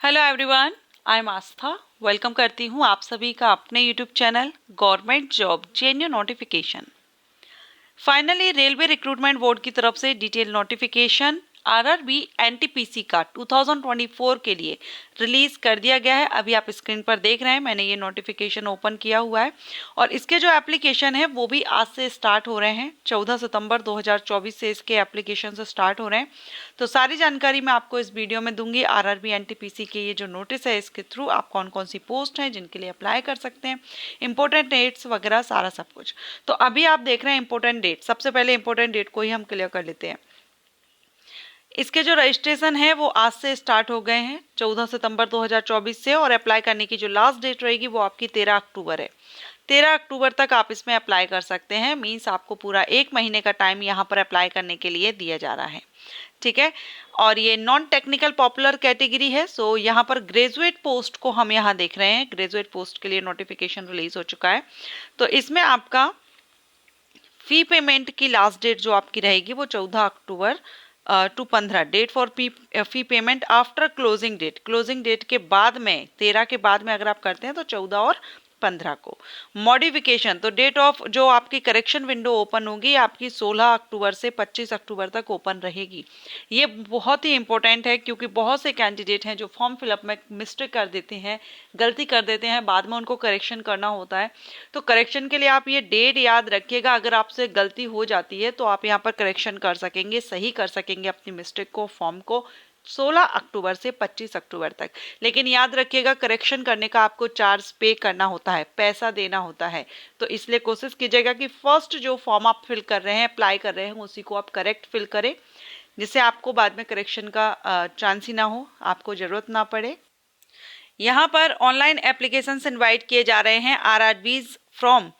Hello everyone, I am Astha. Welcome करती हूँ आप सभी का अपने YouTube channel government job genuine notification. Finally railway recruitment board की तरफ से डिटेल नोटिफिकेशन आरआरबी एनटीपीसी का 2024 के लिए रिलीज कर दिया गया है। अभी आप स्क्रीन पर देख रहे हैं, मैंने ये नोटिफिकेशन ओपन किया हुआ है और इसके जो एप्लीकेशन है वो भी आज से स्टार्ट हो रहे हैं। 14 सितंबर 2024 से इसके एप्लीकेशन से स्टार्ट हो रहे हैं। तो सारी जानकारी मैं आपको इस वीडियो में दूंगी। आरआरबी एनटीपीसी के ये जो नोटिस है इसके थ्रू आप कौन कौन सी पोस्ट हैं जिनके लिए अप्लाई कर सकते हैं, इंपॉर्टेंट डेट्स वगैरह सारा सब कुछ। तो अभी आप देख रहे हैं इंपॉर्टेंट डेट। सबसे पहले इंपॉर्टेंट डेट को ही हम क्लियर कर लेते हैं। इसके जो रजिस्ट्रेशन है वो आज से स्टार्ट हो गए हैं 14 सितंबर 2024 से, और अप्लाई करने की जो लास्ट डेट रहेगी वो आपकी 13 अक्टूबर है। 13 अक्टूबर तक आप इसमें अप्लाई कर सकते हैं। मींस आपको पूरा 1 महीने का टाइम यहाँ पर अप्लाई करने के लिए दिया जा रहा है। ठीक है, और ये नॉन टेक्निकल पॉपुलर कैटेगरी है। सो यहाँ पर ग्रेजुएट पोस्ट को हम यहाँ देख रहे हैं। ग्रेजुएट पोस्ट के लिए नोटिफिकेशन रिलीज हो चुका है। तो इसमें आपका फी पेमेंट की लास्ट डेट जो आपकी रहेगी वो 14 October to 15। Date for fee payment after closing date. Closing date के बाद में 13 के बाद में अगर आप करते हैं तो 14 और 15 को। मॉडिफिकेशन तो डेट ऑफ जो आपकी करेक्शन विंडो ओपन होगी आपकी 16 अक्टूबर से 25 अक्टूबर तक ओपन रहेगी। ये बहुत ही इंपॉर्टेंट है क्योंकि बहुत से कैंडिडेट हैं जो फॉर्म फिलअप में मिस्टेक कर देते हैं, गलती कर देते हैं, बाद में उनको करेक्शन करना होता है। तो करेक्शन के लिए आप ये डेट याद रखिएगा। अगर आपसे गलती हो जाती है तो आप यहाँ पर करेक्शन कर सकेंगे, सही कर सकेंगे अपनी मिस्टेक को, फॉर्म को 16 अक्टूबर से 25 अक्टूबर तक। लेकिन याद रखिएगा करेक्शन करने का आपको चार्ज पे करना होता है, पैसा देना होता है। तो इसलिए कोशिश कीजिएगा कि फर्स्ट जो फॉर्म आप फिल कर रहे हैं, अप्लाई कर रहे हैं, उसी को आप करेक्ट फिल करें, जिससे आपको बाद में करेक्शन का चांस ही ना हो, आपको जरूरत ना पड़े। यहाँ पर ऑनलाइन एप्लीकेशन इनवाइट किए जा रहे हैं RRBs from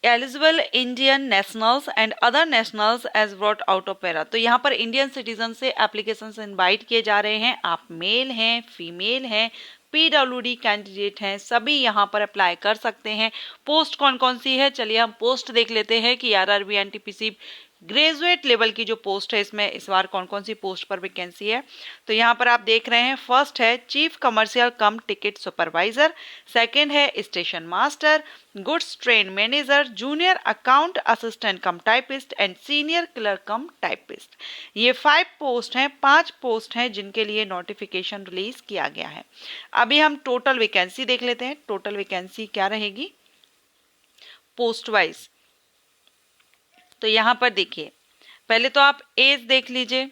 eligible Indian nationals and other nationals as brought out of para. तो यहाँ पर इंडियन सिटीजन से एप्लीकेशन इनवाइट किए जा रहे हैं। आप मेल हैं, फीमेल हैं, पीडब्ल्यूडी कैंडिडेट हैं, सभी यहाँ पर अप्लाई कर सकते हैं। पोस्ट कौन कौन सी है, चलिए हम पोस्ट देख लेते हैं कि आरआरबी एनटीपीसी ग्रेजुएट लेवल की जो पोस्ट है इसमें इस बार कौन कौन सी पोस्ट पर वैकेंसी है। तो यहाँ पर आप देख रहे हैं, फर्स्ट है chief commercial cum ticket supervisor, second है station master, goods train manager, junior account assistant cum typist and senior clerk cum typist. ये 5 पोस्ट हैं, 5 पोस्ट हैं जिनके लिए नोटिफिकेशन रिलीज किया गया है। अभी हम टोटल वैकेंसी देख लेते हैं। टोटल वैकेंसी क्या रहेगी पोस्ट वाइज। तो यहाँ पर देखिए, पहले तो आप एज देख लीजिए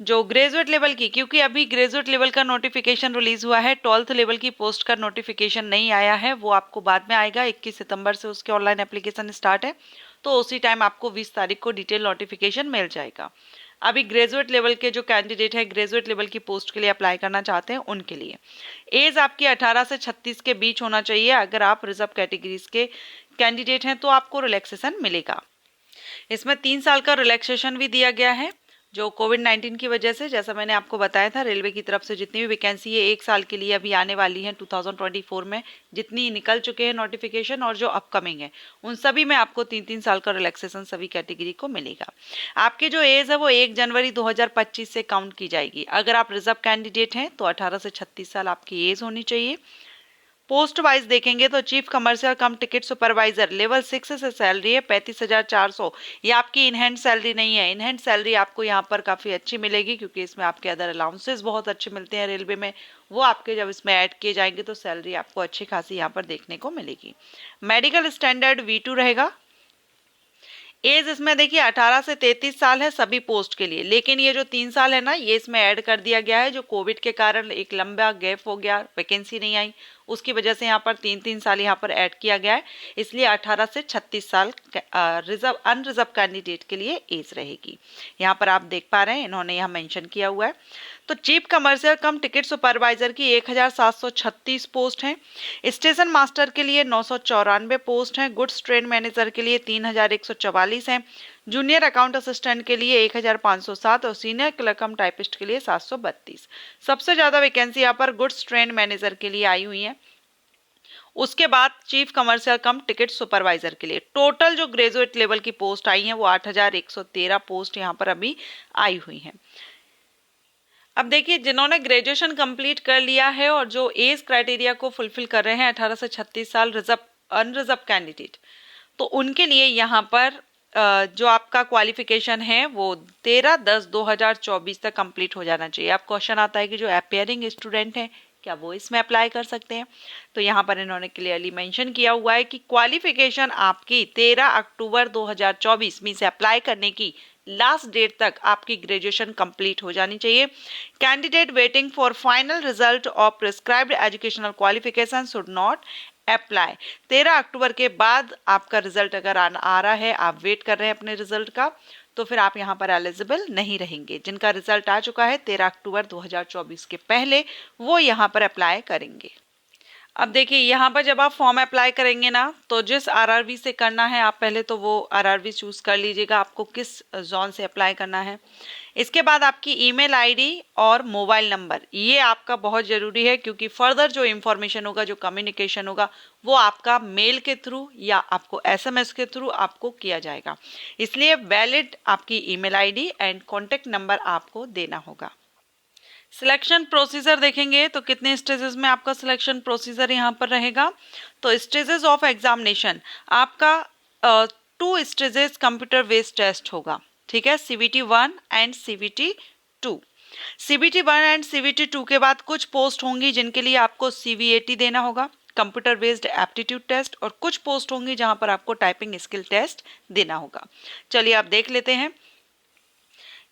जो ग्रेजुएट लेवल की, क्योंकि अभी ग्रेजुएट लेवल का नोटिफिकेशन रिलीज हुआ है, 12th लेवल की पोस्ट का नोटिफिकेशन नहीं आया है, वो आपको बाद में आएगा। 21 सितंबर से उसके ऑनलाइन एप्लीकेशन स्टार्ट है, तो उसी टाइम आपको 20 तारीख को डिटेल नोटिफिकेशन मिल जाएगा। अभी ग्रेजुएट लेवल के जो कैंडिडेट है, ग्रेजुएट लेवल की पोस्ट के लिए अप्लाई करना चाहते हैं, उनके लिए एज आपकी 18 से 36 के बीच होना चाहिए। अगर आप रिजर्व कैटेगरीज के कैंडिडेट हैं तो आपको रिलैक्सेशन मिलेगा। इसमें 3 साल का रिलैक्सेशन भी दिया गया है, जो कोविड-19 की वजह से, जैसा मैंने आपको बताया था, रेलवे की तरफ से जितनी भी वैकेंसी है 1 साल के लिए अभी आने वाली है 2024 में, जितनी निकल चुके हैं नोटिफिकेशन और जो अपकमिंग है, उन सभी में आपको 3-3 साल का रिलैक्सेशन सभी कैटेगरी को मिलेगा। आपकी जो एज है वो 1 जनवरी 2025 से काउंट की जाएगी। अगर आप रिजर्व कैंडिडेट हैं तो 18 से 36 साल आपकी एज होनी चाहिए। पोस्ट वाइज देखेंगे तो chief commercial cum ticket supervisor level 6 से सैलरी है 35,400। ये आपकी इन हैंड सैलरी नहीं है। इन हैंड सैलरी आपको यहाँ पर काफ़ी अच्छी मिलेगी क्योंकि इसमें आपके अदर अलाउंसेस बहुत अच्छे मिलते हैं रेलवे में, वो आपके जब इसमें ऐड किए जाएंगे तो सैलरी आपको अच्छी खासी यहाँ पर देखने को मिलेगी। मेडिकल स्टैंडर्ड V2 रहेगा। एज इसमें देखिए 18 से 33 साल है सभी पोस्ट के लिए, लेकिन ये जो 3 साल है ना, ये इसमें ऐड कर दिया गया है। जो कोविड के कारण एक लंबा गैप हो गया, वैकेंसी नहीं आई, उसकी वजह से यहाँ पर 3-3 साल यहाँ पर ऐड किया गया है। इसलिए 18 से 36 साल रिजर्व अनरिजर्व कैंडिडेट के लिए एज रहेगी। यहाँ पर आप देख पा रहे हैं, इन्होंने यहाँ मेंशन किया हुआ है। तो chief commercial cum ticket supervisor की 1736 पोस्ट हैं। स्टेशन मास्टर के लिए 994 पोस्ट हैं। गुड्स ट्रेन मैनेजर के लिए 3144 हैं। जूनियर अकाउंट असिस्टेंट के लिए 1507 और सीनियर क्लर्क कम टाइपिस्ट के लिए 732। सबसे ज्यादा वैकेंसी यहाँ पर गुड्स ट्रेन मैनेजर के लिए आई हुई है। उसके बाद chief commercial cum ticket supervisor के लिए टोटल जो ग्रेजुएट लेवल की पोस्ट आई हैं वो 8113 पोस्ट यहाँ पर अभी आई हुई हैं। अब देखिए, जिन्होंने ग्रेजुएशन कंप्लीट कर लिया है और जो एज क्राइटेरिया को फुलफिल कर रहे हैं 18 से 36 साल अनरिजर्व कैंडिडेट, तो उनके लिए यहाँ पर जो आपका क्वालिफिकेशन है वो 13/10/2024 तक कंप्लीट हो जाना चाहिए। अब क्वेश्चन आता है कि जो अपीयरिंग स्टूडेंट हैं क्या वो इसमें अप्लाई कर सकते हैं? तो यहाँ पर इन्होंने क्लियरली मेंशन किया हुआ है कि क्वालिफिकेशन आपकी 13 अक्टूबर 2024 में से अप्लाई करने की लास्ट डेट तक आपकी ग्रेजुएशन कंप्लीट हो जानी चाहिए। Candidate waiting for final result of prescribed educational qualification should not apply. 13 अक्टूबर के बाद आपका रिजल्ट अगर आ रहा है, आप वेट कर रहे हैं अपने रिजल्ट का, तो फिर आप यहाँ पर एलिजिबल नहीं रहेंगे। जिनका रिजल्ट आ चुका है 13 अक्टूबर 2024 के पहले, वो यहाँ पर अप्लाई करेंगे। अब देखिए, यहाँ पर जब आप फॉर्म अप्लाई करेंगे ना, तो जिस आरआरबी से करना है आप पहले तो वो आरआरबी चूज कर लीजिएगा, आपको किस जोन से अप्लाई करना है। इसके बाद आपकी ईमेल आईडी और मोबाइल नंबर, ये आपका बहुत ज़रूरी है, क्योंकि फर्दर जो इन्फॉर्मेशन होगा, जो कम्युनिकेशन होगा, वो आपका मेल के थ्रू या आपको एसएमएस के थ्रू आपको किया जाएगा। इसलिए वैलिड आपकी email ID and contact number आपको देना होगा। सिलेक्शन प्रोसीजर देखेंगे तो कितने स्टेजेस में आपका सिलेक्शन प्रोसीजर यहाँ पर रहेगा। तो स्टेजेस ऑफ एग्जामिनेशन आपका 2 स्टेजेस कंप्यूटर बेस्ड टेस्ट होगा, ठीक है, CBT 1 and CBT 2। CBT 1 and CBT 2 के बाद कुछ पोस्ट होंगी जिनके लिए आपको CVAT देना होगा, कंप्यूटर बेस्ड एप्टीट्यूड टेस्ट, और कुछ पोस्ट होंगी जहां पर आपको टाइपिंग स्किल टेस्ट देना होगा। चलिए आप देख लेते हैं।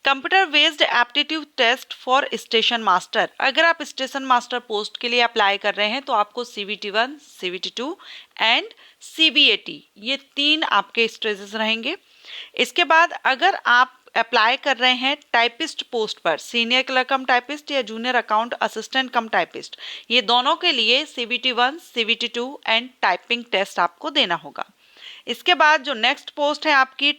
Computer based aptitude test for station master, अगर आप स्टेशन मास्टर पोस्ट के लिए अप्लाई कर रहे हैं तो आपको CBT 1, CBT 2 एंड CBAT, ये 3 आपके स्टेजेस रहेंगे। इसके बाद अगर आप अप्लाई कर रहे हैं टाइपिस्ट पोस्ट पर, सीनियर क्लर्क कम टाइपिस्ट या junior account assistant cum typist, ये दोनों के लिए CBT 1, CBT 2 and typing test आपको देना होगा। इसके बाद जो नेक्स्ट पोस्ट है आपकी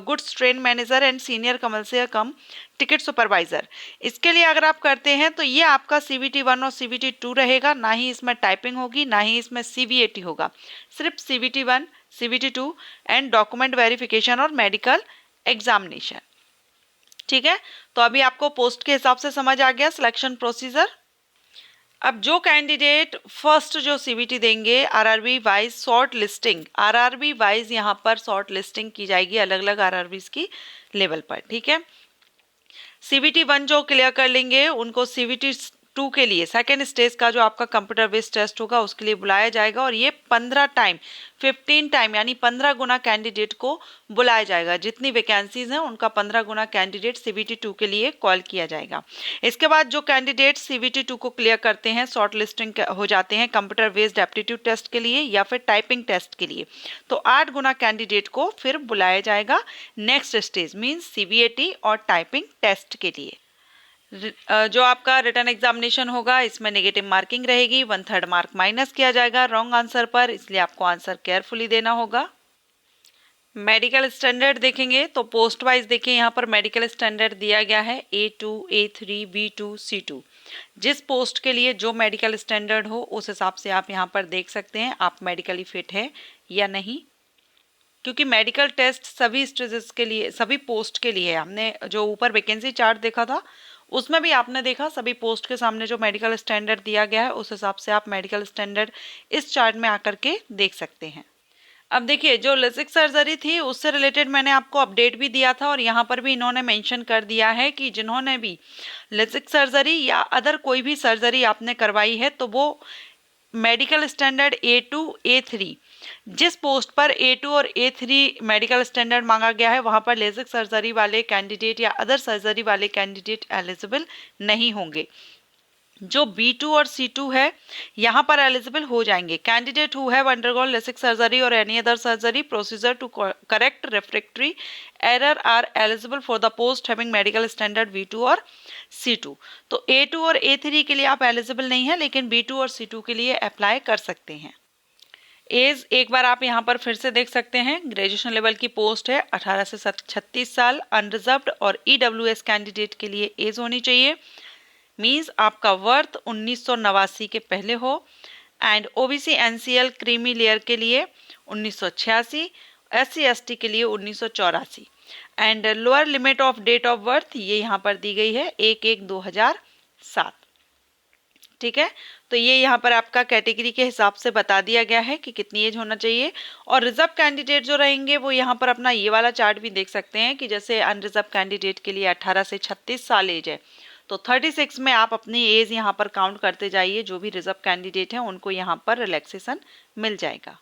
goods train manager and senior commercial cum ticket supervisor, इसके लिए अगर आप करते हैं तो ये आपका CBT 1 और CBT 2 रहेगा, ना ही इसमें टाइपिंग होगी, ना ही इसमें CBAT होगा, सिर्फ CBT 1, CBT 2 and document verification और मेडिकल एग्जामिनेशन। ठीक है, तो अभी आपको पोस्ट के हिसाब से समझ आ गया सिलेक्शन प्रोसीजर। अब जो कैंडिडेट फर्स्ट जो CBT देंगे, RRB wise short listing, RRB wise यहाँ पर शॉर्ट लिस्टिंग की जाएगी अलग अलग आरआरबीज की लेवल पर, ठीक है। CBT 1 जो क्लियर कर लेंगे उनको CBT 2 के लिए सेकेंड स्टेज का जो आपका कंप्यूटर बेस्ड टेस्ट होगा उसके लिए बुलाया जाएगा, और ये 15 टाइम यानी 15 गुना कैंडिडेट को बुलाया जाएगा। जितनी वैकेंसीज हैं उनका 15 गुना कैंडिडेट CBT 2 के लिए कॉल किया जाएगा। इसके बाद जो कैंडिडेट CBT 2 को क्लियर करते हैं, शॉर्ट लिस्टिंग हो जाते हैं कंप्यूटर बेस्ड एप्टीट्यूड टेस्ट के लिए या फिर टाइपिंग टेस्ट के लिए, तो 8 गुना कैंडिडेट को फिर बुलाया जाएगा नेक्स्ट स्टेज मीन्स CBAT और टाइपिंग टेस्ट के लिए। जो आपका रिटर्न एग्जामिनेशन होगा इसमें नेगेटिव मार्किंग रहेगी, 1/3 मार्क माइनस किया जाएगा रॉन्ग आंसर पर, इसलिए आपको आंसर केयरफुली देना होगा। मेडिकल स्टैंडर्ड देखेंगे तो पोस्ट वाइज देखिए, यहाँ पर मेडिकल स्टैंडर्ड दिया गया है A2, A3, B2, C2। जिस पोस्ट के लिए जो मेडिकल स्टैंडर्ड हो उस हिसाब से आप यहाँ पर देख सकते हैं आप मेडिकली फिट है या नहीं, क्योंकि मेडिकल टेस्ट सभी स्टेजेस के लिए, सभी पोस्ट के लिए है। हमने जो ऊपर वैकेंसी चार्ट देखा था उसमें भी आपने देखा सभी पोस्ट के सामने जो मेडिकल स्टैंडर्ड दिया गया है उस हिसाब से आप मेडिकल स्टैंडर्ड इस चार्ट में आकर के देख सकते हैं। अब देखिए, जो लेसिक सर्जरी थी उससे रिलेटेड मैंने आपको अपडेट भी दिया था, और यहाँ पर भी इन्होंने मेंशन कर दिया है कि जिन्होंने भी लेसिक सर्जरी या अदर कोई भी सर्जरी आपने करवाई है तो वो मेडिकल स्टैंडर्ड A2, A3, जिस पोस्ट पर A2 और A3 मेडिकल स्टैंडर्ड मांगा गया है वहां पर लेजिक सर्जरी वाले कैंडिडेट या अदर सर्जरी वाले कैंडिडेट एलिजिबल नहीं होंगे। जो B2 और C2 है यहाँ पर एलिजिबल हो जाएंगे। Candidate who have undergone LASIK surgery और any other surgery procedure to correct refractory error are eligible for the post having medical standard B2 और C2। तो A2 और A3 के लिए आप एलिजिबल नहीं है, लेकिन B2 और C2 के लिए अप्लाई कर सकते हैं। एज एक बार आप यहाँ पर फिर से देख सकते हैं, ग्रेजुएशन लेवल की पोस्ट है, 18 से 36 साल अनरिजर्व्ड और EWS कैंडिडेट के लिए एज होनी चाहिए, मीन्स आपका वर्थ 1989 के पहले हो, and OBC NCL creamy layer के लिए 1986, SC ST के लिए 1984। And lower limit of date of birth ये यहाँ पर दी गई है 1/1/2007। ठीक है, तो ये यहाँ पर आपका कैटेगरी के हिसाब से बता दिया गया है कि कितनी एज होना चाहिए। और रिजर्व कैंडिडेट जो रहेंगे वो यहाँ पर अपना ये वाला चार्ट भी देख सकते हैं कि जैसे अनरिजर्व कैंडिडेट के लिए 18 से 36 साल एज है, तो 36 में आप अपनी एज यहाँ पर काउंट करते जाइए। जो भी रिजर्व कैंडिडेट हैं उनको यहाँ पर रिलैक्सेशन मिल जाएगा।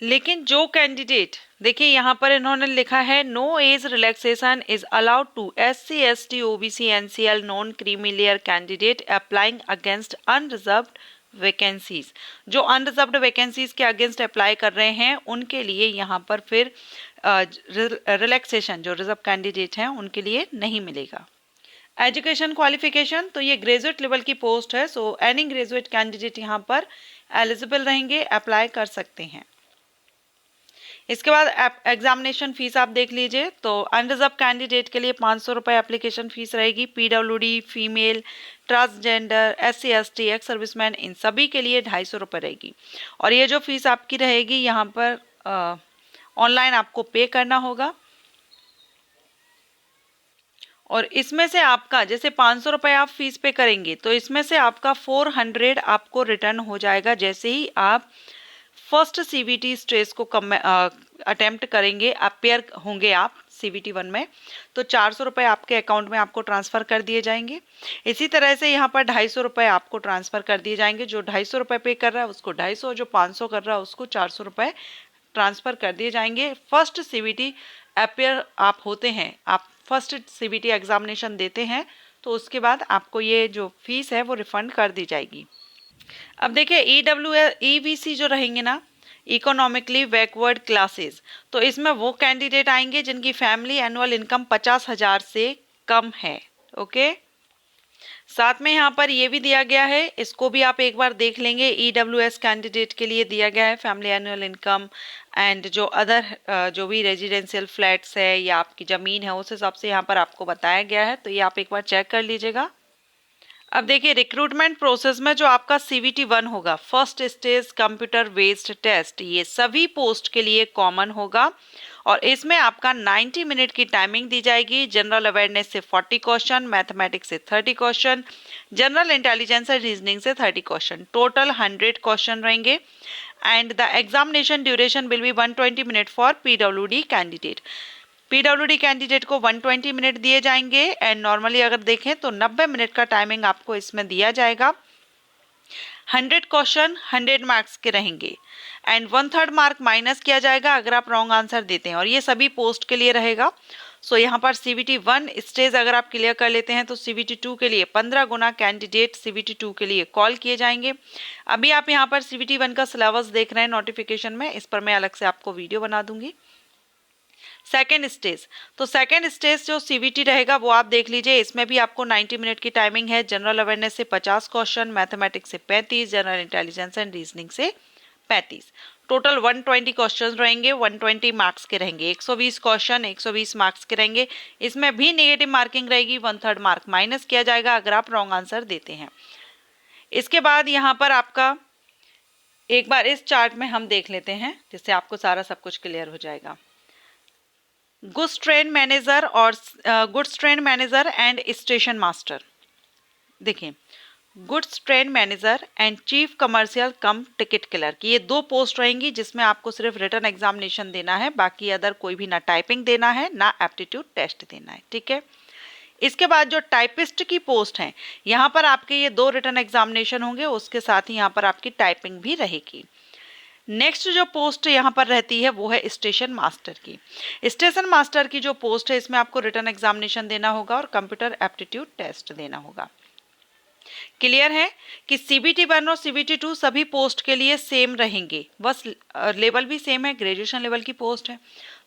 लेकिन जो कैंडिडेट, देखिए यहाँ पर इन्होंने लिखा है no age relaxation is allowed to SC ST OBC NCL non creamy layer candidate applying against unreserved vacancies. जो अनरिजर्व्ड वैकेंसीज के अगेंस्ट अप्लाई कर रहे हैं उनके लिए यहाँ पर फिर रिलैक्सेशन जो रिजर्व कैंडिडेट हैं उनके लिए नहीं मिलेगा। एजुकेशन क्वालिफिकेशन, तो ये ग्रेजुएट लेवल की पोस्ट है, सो एनी ग्रेजुएट कैंडिडेट यहाँ पर एलिजिबल रहेंगे, अप्लाई कर सकते हैं। इसके बाद एग्जामिनेशन फीस आप देख लीजिए, तो अनरिजर्व कैंडिडेट के लिए 500 रुपये एप्लीकेशन फीस रहेगी। PWD, female, transgender, SC ST, ex serviceman, इन सभी के लिए 250 रुपये रहेगी। और ये जो फीस आपकी रहेगी यहाँ पर ऑनलाइन आपको पे करना होगा। और इसमें से आपका जैसे 500 रुपये आप फीस पे करेंगे तो इसमें से आपका 400 आपको रिटर्न हो जाएगा जैसे ही आप फर्स्ट CBT स्ट्रेस को अटेम्प्ट करेंगे, अपेयर होंगे आप CBT 1 में, तो 400 रुपये आपके अकाउंट में आपको ट्रांसफ़र कर दिए जाएंगे। इसी तरह से यहाँ पर 250 रुपये आपको ट्रांसफ़र कर दिए जाएंगे। जो 250 रुपये पे कर रहा है उसको 250, जो 500 कर रहा है उसको 400 रुपये ट्रांसफ़र कर दिए जाएंगे। फर्स्ट CBT अपेयर आप होते हैं, आप फर्स्ट CBT एग्जामिनेशन देते हैं, तो उसके बाद आपको ये जो फीस है वो रिफंड कर दी जाएगी। अब देखिए EBC जो रहेंगे ना, इकोनॉमिकली बैकवर्ड क्लासेस, तो इसमें वो कैंडिडेट आएंगे जिनकी फैमिली एनुअल इनकम 50,000 से कम है। ओके, साथ में यहाँ पर ये भी दिया गया है, इसको भी आप एक बार देख लेंगे। EWS कैंडिडेट के लिए दिया गया है फैमिली एनुअल इनकम एंड जो अदर जो भी रेजिडेंशियल फ्लैट्स है या आपकी ज़मीन है उस हिसाब से यहाँ पर आपको बताया गया है, तो ये आप एक बार चेक कर लीजिएगा। अब देखिए रिक्रूटमेंट प्रोसेस में जो आपका CBT 1 होगा, first stage computer based test, ये सभी पोस्ट के लिए कॉमन होगा और इसमें आपका 90 मिनट की टाइमिंग दी जाएगी। जनरल अवेयरनेस से 40 क्वेश्चन, मैथमेटिक्स से 30 question, general intelligence and reasoning से 30 क्वेश्चन, टोटल 100 क्वेश्चन रहेंगे। And the examination duration will be 120 minute for PWD candidate. PWD candidate को 120 मिनट दिए जाएंगे एंड नॉर्मली अगर देखें तो 90 मिनट का टाइमिंग आपको इसमें दिया जाएगा। 100 क्वेश्चन 100 मार्क्स के रहेंगे एंड 1/3 मार्क माइनस किया जाएगा अगर आप रॉन्ग आंसर देते हैं, और ये सभी पोस्ट के लिए रहेगा। सो यहाँ पर CBT 1 स्टेज अगर आप क्लियर कर लेते हैं तो CBT 2 के लिए 15 गुना कैंडिडेट CBT 2 के लिए कॉल किए जाएंगे। अभी आप यहाँ पर CBT 1 का सिलेबस देख रहे हैं नोटिफिकेशन में, इस पर मैं अलग से आपको वीडियो बना दूंगी। सेकेंड स्टेज, तो सेकेंड स्टेज जो CBT रहेगा वो आप देख लीजिए, इसमें भी आपको 90 मिनट की टाइमिंग है। जनरल अवेयरनेस से 50 क्वेश्चन, मैथमेटिक्स से 35, जनरल इंटेलिजेंस एंड रीजनिंग से 35, टोटल 120 क्वेश्चन रहेंगे, 120 मार्क्स के रहेंगे। 120 क्वेश्चन 120 मार्क्स के रहेंगे। इसमें भी नेगेटिव मार्किंग रहेगी, 1/3 मार्क माइनस किया जाएगा अगर आप रॉन्ग आंसर देते हैं। इसके बाद यहाँ पर आपका एक बार इस चार्ट में हम देख लेते हैं जिससे आपको सारा सब कुछ क्लियर हो जाएगा। गुड्स ट्रेन मैनेजर और goods train manager and station master, देखिए goods train manager and chief commercial cum ticket clerk, ये 2 पोस्ट रहेंगी जिसमें आपको सिर्फ रिटन एग्जामिनेशन देना है, बाकी अदर कोई भी ना टाइपिंग देना है ना एप्टीट्यूड टेस्ट देना है। ठीक है, इसके बाद जो टाइपिस्ट की पोस्ट है यहाँ पर आपके ये 2 रिटन एग्जामिनेशन होंगे, उसके साथ ही यहाँ पर आपकी टाइपिंग भी रहेगी। नेक्स्ट जो पोस्ट यहाँ पर रहती है वो है स्टेशन मास्टर की। स्टेशन मास्टर की जो पोस्ट है इसमें आपको रिटन एग्जामिनेशन देना होगा और कंप्यूटर एप्टीट्यूड टेस्ट देना होगा। क्लियर है कि CBT 1 और CBT 2 सभी पोस्ट के लिए सेम रहेंगे, बस लेवल भी सेम है, ग्रेजुएशन लेवल की पोस्ट है,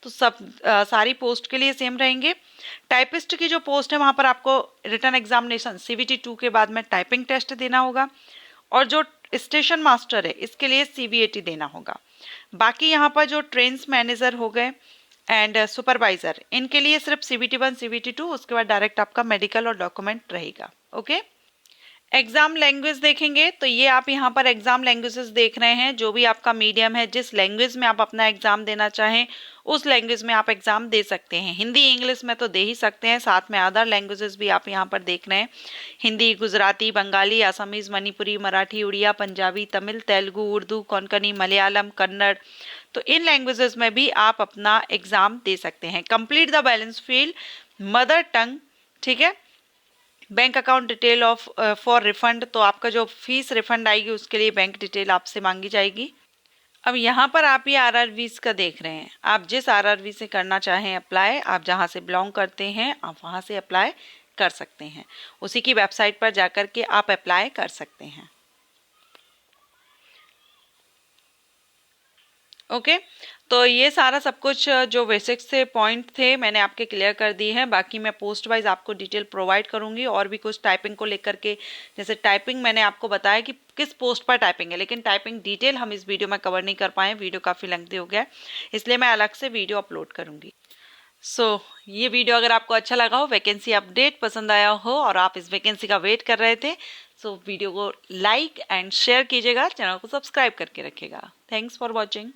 तो सब सारी पोस्ट के लिए सेम रहेंगे। टाइपिस्ट की जो पोस्ट है वहाँ पर आपको रिटन एग्जामिनेशन CBT 2 के बाद में टाइपिंग टेस्ट देना होगा, और जो स्टेशन मास्टर है इसके लिए CBAT देना होगा। बाकी यहाँ पर जो ट्रेन्स मैनेजर हो गए एंड सुपरवाइजर, इनके लिए सिर्फ CBT 1 CBT 2, उसके बाद डायरेक्ट आपका मेडिकल और डॉक्यूमेंट रहेगा। ओके, एग्ज़ाम लैंग्वेज देखेंगे तो ये आप यहाँ पर एग्ज़ाम लैंग्वेजेस देख रहे हैं। जो भी आपका मीडियम है, जिस लैंग्वेज में आप अपना एग्ज़ाम देना चाहें उस लैंग्वेज में आप एग्ज़ाम दे सकते हैं। हिंदी इंग्लिश में तो दे ही सकते हैं, साथ में अदर लैंग्वेजेस भी आप यहाँ पर देख रहे हैं। हिंदी, गुजराती, बंगाली, असमीज़, मणिपुरी, मराठी, उड़िया, पंजाबी, तमिल, तेलुगु, उर्दू, कोंकणी, मलयालम, कन्नड़, तो इन लैंग्वेजेस में भी आप अपना एग्ज़ाम दे सकते हैं। Complete the balance field mother tongue, ठीक है। Bank account detail of for refund, तो आपका जो फीस रिफंड आएगी उसके लिए बैंक डिटेल आपसे मांगी जाएगी। अब यहाँ पर आप ये आरआरवीज का देख रहे हैं। आप जिस आरआरवी से करना चाहें अप्लाई, आप जहाँ से बिलोंग करते हैं आप वहाँ से अप्लाई कर सकते हैं। उसी की वेबसाइट पर जाकर के आप अप्लाई कर सकते हैं। ओके, तो ये सारा सब कुछ जो बेसिक्स थे, पॉइंट थे, मैंने आपके क्लियर कर दिए हैं। बाकी मैं पोस्ट वाइज आपको डिटेल प्रोवाइड करूंगी। और भी कुछ टाइपिंग को लेकर के, जैसे टाइपिंग मैंने आपको बताया कि किस पोस्ट पर टाइपिंग है, लेकिन टाइपिंग डिटेल हम इस वीडियो में कवर नहीं कर पाए, वीडियो काफ़ी लेंथी हो गया, इसलिए मैं अलग से वीडियो अपलोड करूंगी। ये वीडियो अगर आपको अच्छा लगा हो, वैकेंसी अपडेट पसंद आया हो और आप इस वैकेंसी का वेट कर रहे थे, वीडियो को लाइक एंड शेयर कीजिएगा, चैनल को सब्सक्राइब करके रखिएगा। Thanks for watching.